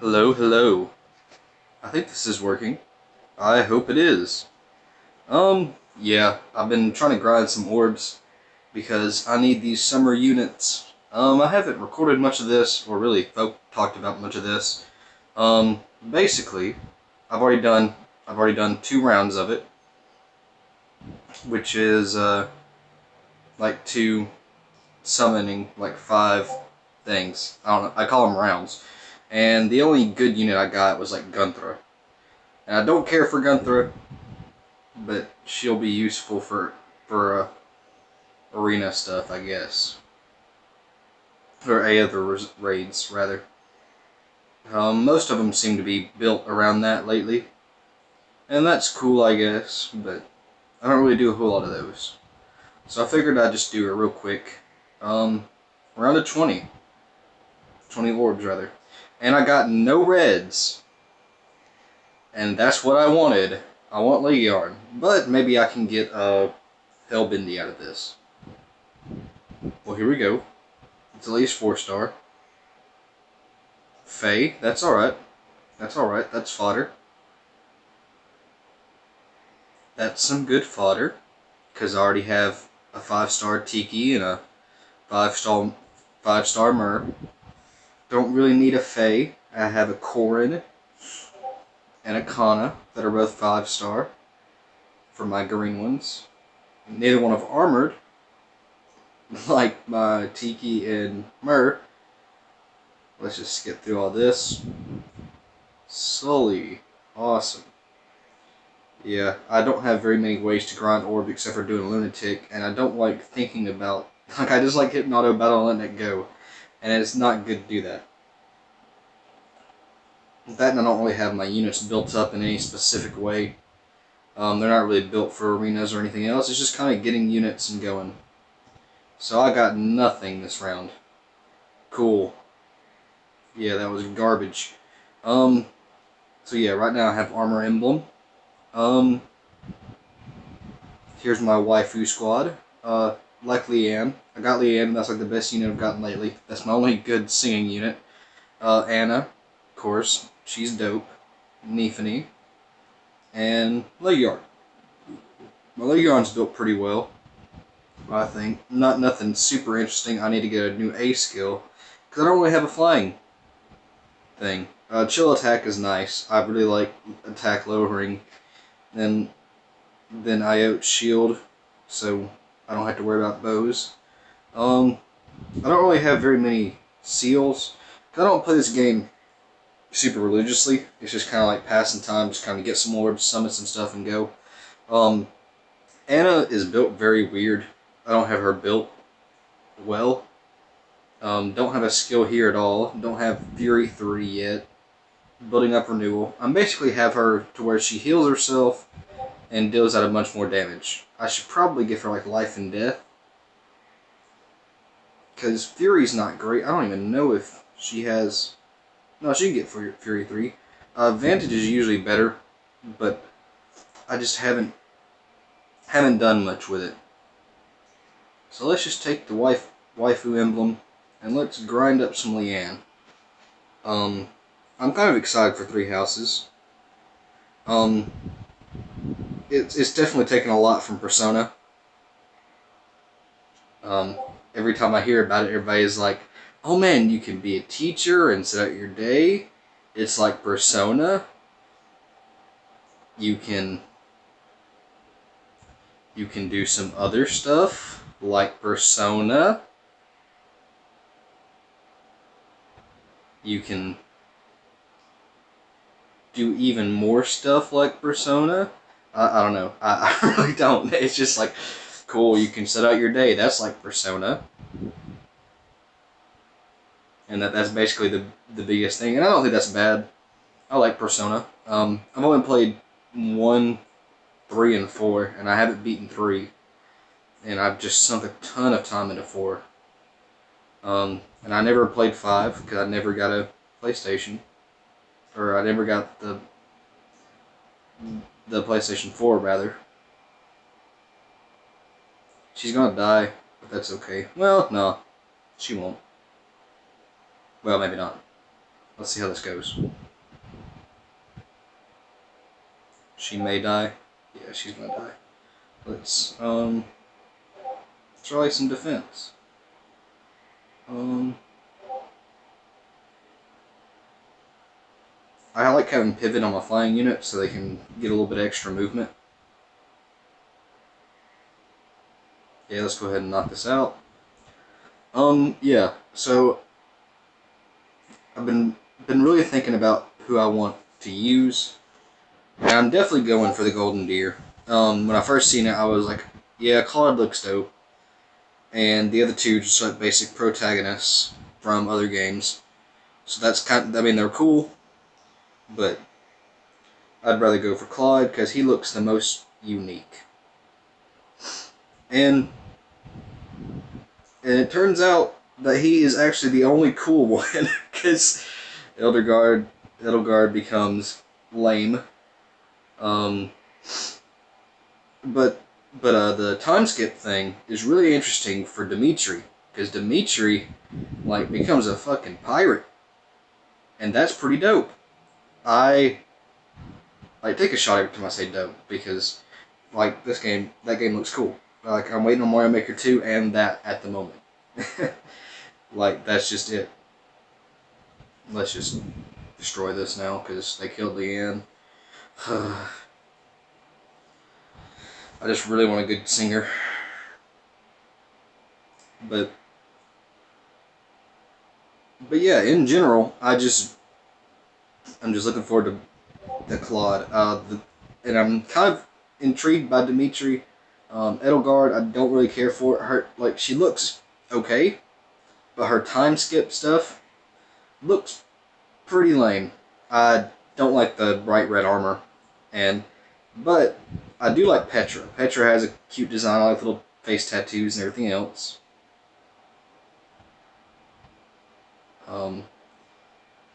Hello, hello. I think this is working. I hope it is. Yeah, I've been trying to grind some orbs because I need these summer units. I haven't recorded much of this, or really talked about much of this. Basically, I've already done 2 rounds of it, which is like 2 summoning like 5 things. I don't know. I call them rounds. And the only good unit I got was like Gunthra. And I don't care for Gunthra, but she'll be useful for arena stuff, I guess, or any other raids rather. Most of them seem to be built around that lately, and that's cool, I guess. But I don't really do a whole lot of those, so I figured I'd just do it real quick. Around a 20 orbs rather, and I got no reds, and that's what I wanted. I want Legion, but maybe I can get Hellbindy out of this. Well, here we go. It's at least 4-star. Faye, that's alright. That's alright, that's fodder. That's some good fodder, because I already have a 5-star Tiki and a 5-star Myrrh. Don't really need a Faye. I have a Corrin and a Kana that are both 5-star for my green ones. Neither one have armored, like my Tiki and Myrrh. Let's just get through all this. Sully. Awesome. Yeah, I don't have very many ways to grind orb except for doing Lunatic, and I don't like thinking about... Like, I just like hitting auto battle and letting it go. And it's not good to do that. That and I don't really have my units built up in any specific way. They're not really built for arenas or anything else. It's just kind of getting units and going. So I got nothing this round. Cool. Yeah, that was garbage. So yeah, right now I have Armor Emblem. Here's my waifu squad. Like Leanne. I got Leanne, and that's like the best unit I've gotten lately. That's my only good singing unit. Anna, of course. She's dope. Nephany. And Legion. My Legion's built pretty well, I think. Nothing super interesting. I need to get a new A skill, because I don't really have a flying thing. Chill attack is nice. I really like attack lowering. Then IOT shield, so I don't have to worry about bows. I don't really have very many seals. I don't play this game super religiously. It's just kind of like passing time, just kind of get some orbs, summits and stuff, and go. Anna is built very weird. I don't have her built well. Don't have a skill here at all. Don't have Fury 3 yet. Building up renewal. I basically have her to where she heals herself and deals out a bunch more damage. I should probably give her like life and death, because Fury's not great. I don't even know if she has... No, she can get Fury 3. Vantage is usually better, but I just haven't done much with it. So let's just take the waifu emblem and let's grind up some Leanne. I'm kind of excited for 3 houses. It's definitely taken a lot from Persona. Every time I hear about it, everybody's like, oh man, you can be a teacher and set out your day. It's like Persona. You can do some other stuff like Persona. You can do even more stuff like Persona. I don't know. I really don't. It's just like, cool, you can set out your day. That's like Persona. And that's basically the biggest thing. And I don't think that's bad. I like Persona. I've only played 1, 3, and 4, and I haven't beaten 3. And I've just sunk a ton of time into 4. And I never played 5 because I never got a PlayStation. Or I never got the PlayStation 4, rather. She's gonna die, but that's okay. Well, no, she won't. Well, maybe not. Let's see how this goes. She may die. Yeah, she's gonna die. Let's try some defense. I like having pivot on my flying unit so they can get a little bit extra movement. Yeah, let's go ahead and knock this out. Yeah, so I've been really thinking about who I want to use, and I'm definitely going for the golden deer. When I first seen it, I was like, yeah, Claude looks dope, and the other two just like basic protagonists from other games. So that's I mean, they're cool, but I'd rather go for Claude because he looks the most unique. And it turns out that he is actually the only cool one because Edelgard becomes lame. Um, but the time skip thing is really interesting for Dimitri because Dimitri like becomes a fucking pirate, and that's pretty dope. I like take a shot every time I say dope because like that game looks cool. Like I'm waiting on Mario Maker 2 and that at the moment. Like that's just it. Let's just destroy this now because they killed Leanne. I just really want a good singer. But yeah, in general, I'm just looking forward to the Claude. And I'm kind of intrigued by Dimitri. Edelgard, I don't really care for her. Like she looks okay, but her time skip stuff looks pretty lame. I don't like the bright red armor, but I do like Petra. Petra has a cute design. I like little face tattoos and everything else.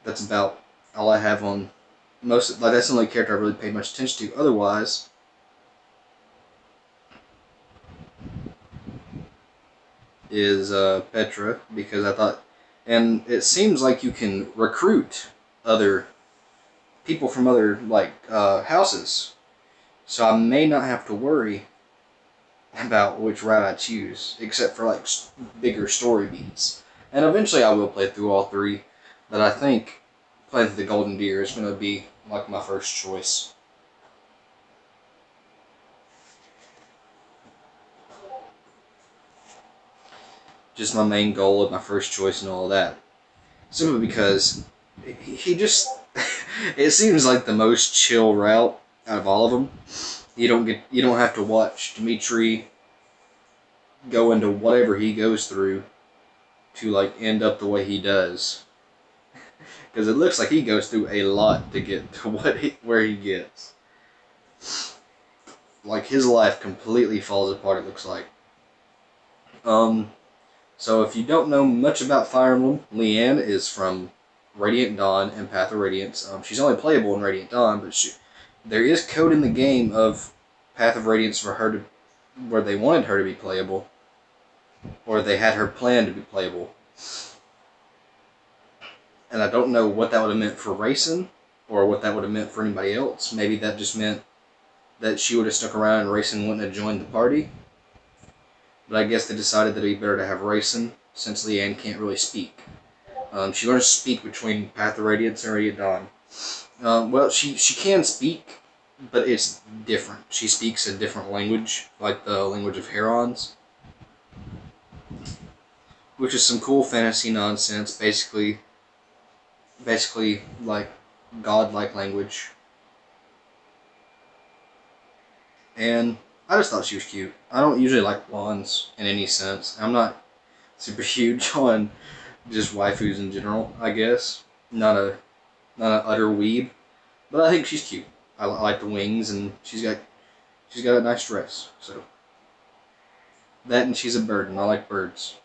That's about all I have on most. Like that's the only character I really paid much attention to. Otherwise, is Petra because I thought, and it seems like you can recruit other people from other like houses, so I may not have to worry about which route I choose, except for like bigger story beats. And eventually, I will play through all three, but I think playing through the Golden Deer is going to be like my first choice. Just my main goal of my first choice and all that. Simply because he just it seems like the most chill route out of all of them. You don't have to watch Dimitri go into whatever he goes through to like end up the way he does. Because it looks like he goes through a lot to get to where he gets. Like his life completely falls apart, it looks like. So if you don't know much about Fire Emblem, Leanne is from Radiant Dawn and Path of Radiance. She's only playable in Radiant Dawn, but there is code in the game of Path of Radiance for her to, where they wanted her to be playable, or they had her planned to be playable. And I don't know what that would have meant for Racing, or what that would have meant for anybody else. Maybe that just meant that she would have stuck around and Racing wouldn't have joined the party. But I guess they decided that it'd be better to have Racing, since Leanne can't really speak. She learns to speak between Path of Radiance and Radiant Dawn. Well, she can speak, but it's different. She speaks a different language, like the language of Herons, which is some cool fantasy nonsense, basically like godlike language. And I just thought she was cute. I don't usually like blondes in any sense. I'm not super huge on just waifus in general, I guess. Not an utter weeb, but I think she's cute. I like the wings, and she's got a nice dress. So that, and she's a bird, and I like birds.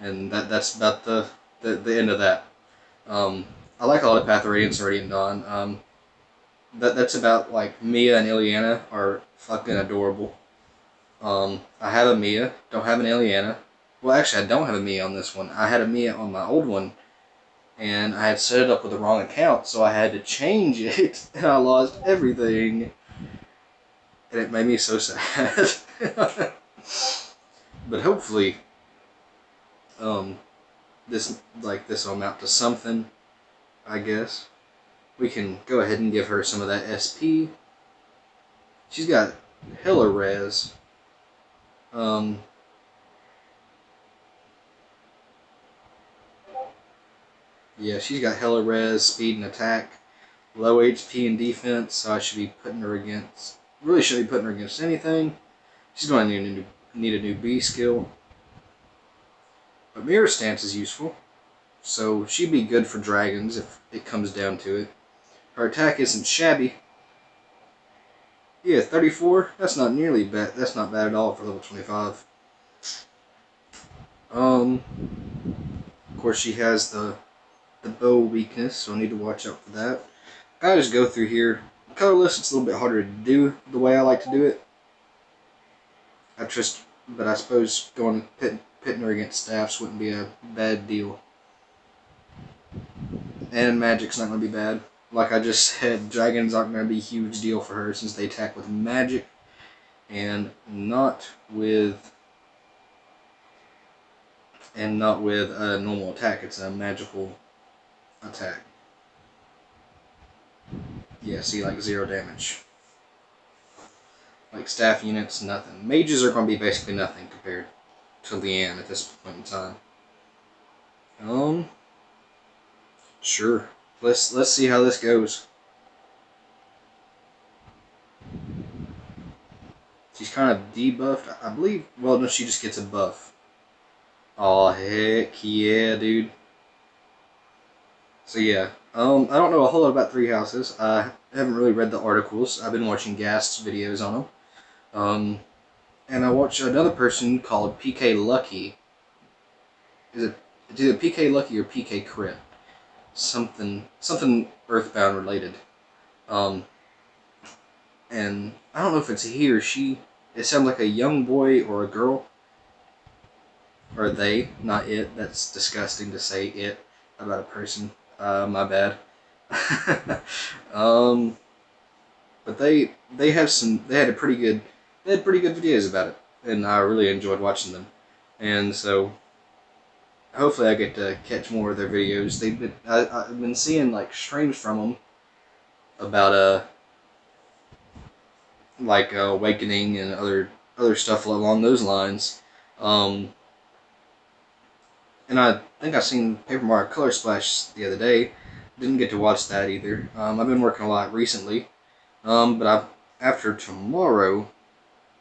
And that's about the end of that. I like a lot of Path of Radiance and Radiant Dawn. That's about like Mia and Ileana are fucking adorable. I have a Mia, don't have an Ileana. Well, actually, I don't have a Mia on this one. I had a Mia on my old one, and I had set it up with the wrong account, so I had to change it, and I lost everything, and it made me so sad. But hopefully, um, this will amount to something, I guess. We can go ahead and give her some of that SP. She's got hella res. Um, yeah, she's got hella res, speed and attack, low HP and defense, so I should be putting her against, really should be putting her against anything. She's going to need a new B skill. But Mirror Stance is useful, so she'd be good for dragons if it comes down to it. Her attack isn't shabby. Yeah, 34, that's not nearly bad, that's not bad at all for level 25. Of course she has the bow weakness, so I need to watch out for that. I just go through here. Colorless, it's a little bit harder to do the way I like to do it. But I suppose pitting her against staffs wouldn't be a bad deal. And magic's not going to be bad. Like I just said, dragons aren't going to be a huge deal for her since they attack with magic and not with a normal attack. It's a magical attack. Yeah, see, like 0 damage. Like staff units, nothing. Mages are going to be basically nothing compared to Leanne at this point in time. Sure. Let's see how this goes. She's kind of debuffed, I believe. Well, no, she just gets a buff. Oh heck yeah, dude. So yeah, I don't know a whole lot about Three Houses. I haven't really read the articles. I've been watching Gast's videos on them. And I watched another person called PK Lucky. It's either PK Lucky or PK Crit. Something Earthbound related. And I don't know if it's he or she. It sounds like a young boy or a girl. Or they, not it. That's disgusting to say it about a person. My bad. But they had pretty good videos about it, and I really enjoyed watching them. And so hopefully I get to catch more of their videos. I've been seeing like streams from them about like awakening and other stuff along those lines. And I think I seen Paper Mario Color Splash the other day. Didn't get to watch that either. I've been working a lot recently. But after tomorrow,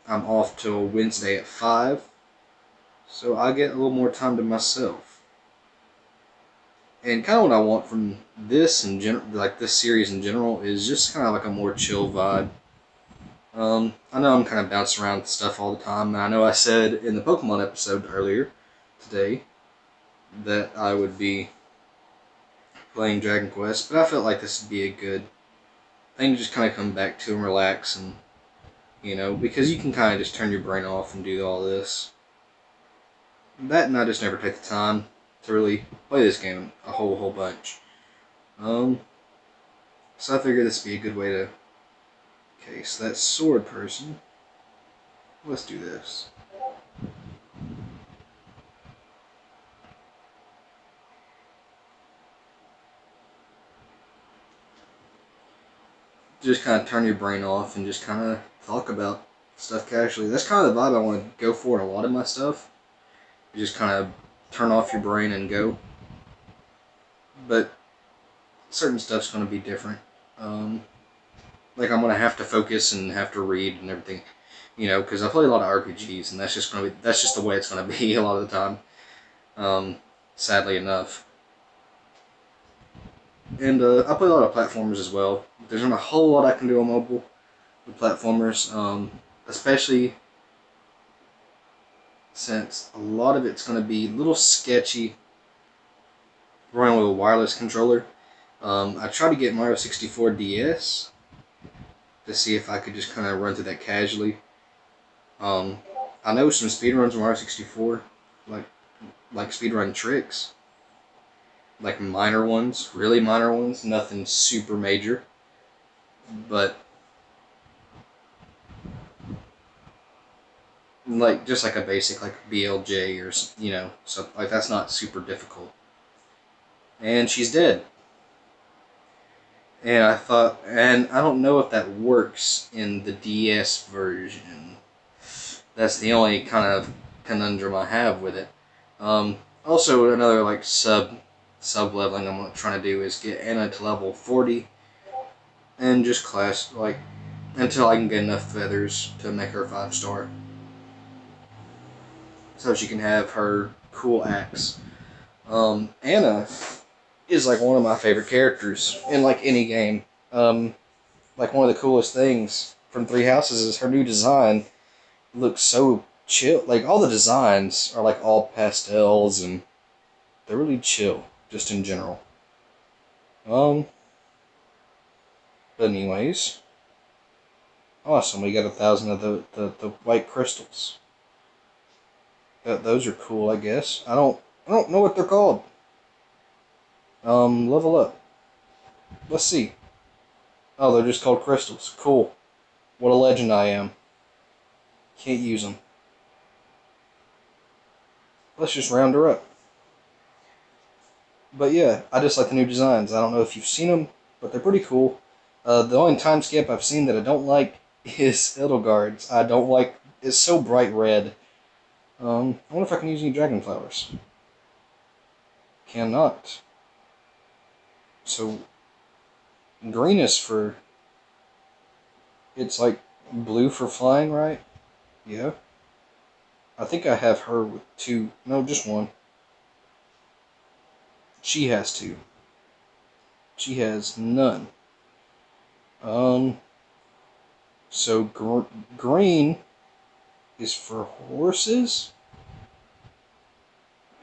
I'm off till Wednesday at 5. So I get a little more time to myself. And kind of what I want from this like this series in general, is just kind of like a more chill vibe. I know I'm kind of bouncing around stuff all the time, and I know I said in the Pokemon episode earlier today that I would be playing Dragon Quest, but I felt like this would be a good thing to just kind of come back to and relax, and because you can kind of just turn your brain off and do all this. That, and I just never take the time to really play this game a whole bunch. So I figured this would be a good way to. Okay, so that sword person. Let's do this. Just kind of turn your brain off and just kind of talk about stuff casually. That's kind of the vibe I want to go for in a lot of my stuff. You just kind of turn off your brain and go. But certain stuff's going to be different. Like I'm going to have to focus and have to read and everything, because I play a lot of RPGs, and that's just the way it's going to be a lot of the time. Sadly enough. And I play a lot of platformers as well. There's not a whole lot I can do on mobile with platformers, especially since a lot of it's going to be a little sketchy running with a wireless controller. I tried to get Mario 64 DS to see if I could just kind of run through that casually. I know some speedruns on Mario 64, like speedrun tricks. like minor ones, really minor ones, nothing super major. But like just like a basic like BLJ or so like that's not super difficult. And she's dead. And I thought, and I don't know if that works in the DS version. That's the only kind of conundrum I have with it. Also, another like sub leveling I'm trying to do is get Anna to level 40 and just class like until I can get enough feathers to make her 5-star, so she can have her cool axe. Anna is like one of my favorite characters in like any game. Like one of the coolest things from Three Houses is her new design looks so chill. Like all the designs are like all pastels and they're really chill, just in general. Um, but anyways, awesome. We got 1,000 of the white crystals. Those are cool, I guess. I don't know what they're called. Level up. Let's see. Oh, they're just called crystals. Cool. What a legend I am. Can't use them. Let's just round her up. But yeah, I just like the new designs. I don't know if you've seen them, but they're pretty cool. The only time skip I've seen that I don't like is Edelgard's. I don't like. It's so bright red. I wonder if I can use any dragon flowers. Cannot. So green is for. It's like blue for flying, right? Yeah. I think I have her with 2. No, just 1. She has 2. She has none. Um. So green is for horses.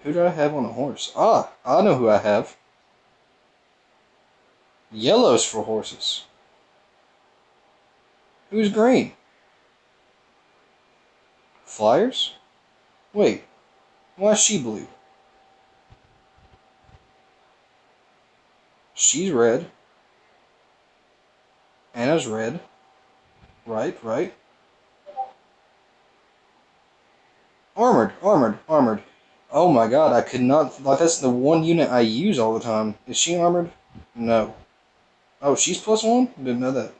Who do I have on a horse? Ah, I know who I have. Yellow's for horses. Who's green? Flyers? Wait, why is she blue? She's red. Anna's red. Right. Armored. Oh my god, I could not. Like, that's the one unit I use all the time. Is she armored? No. Oh, she's +1? Didn't know that.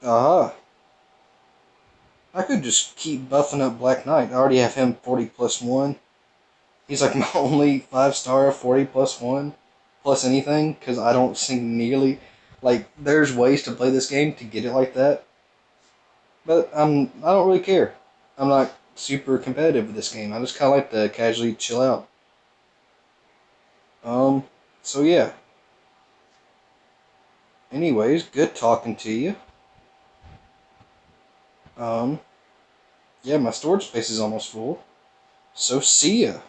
Aha. I could just keep buffing up Black Knight. I already have him 40 +1. He's like my only 5-star 40 +1 plus anything, because I don't sing nearly. Like, there's ways to play this game to get it like that. But I don't really care. I'm not super competitive with this game. I just kind of like to casually chill out. So yeah. Anyways, good talking to you. Yeah, my storage space is almost full. So see ya.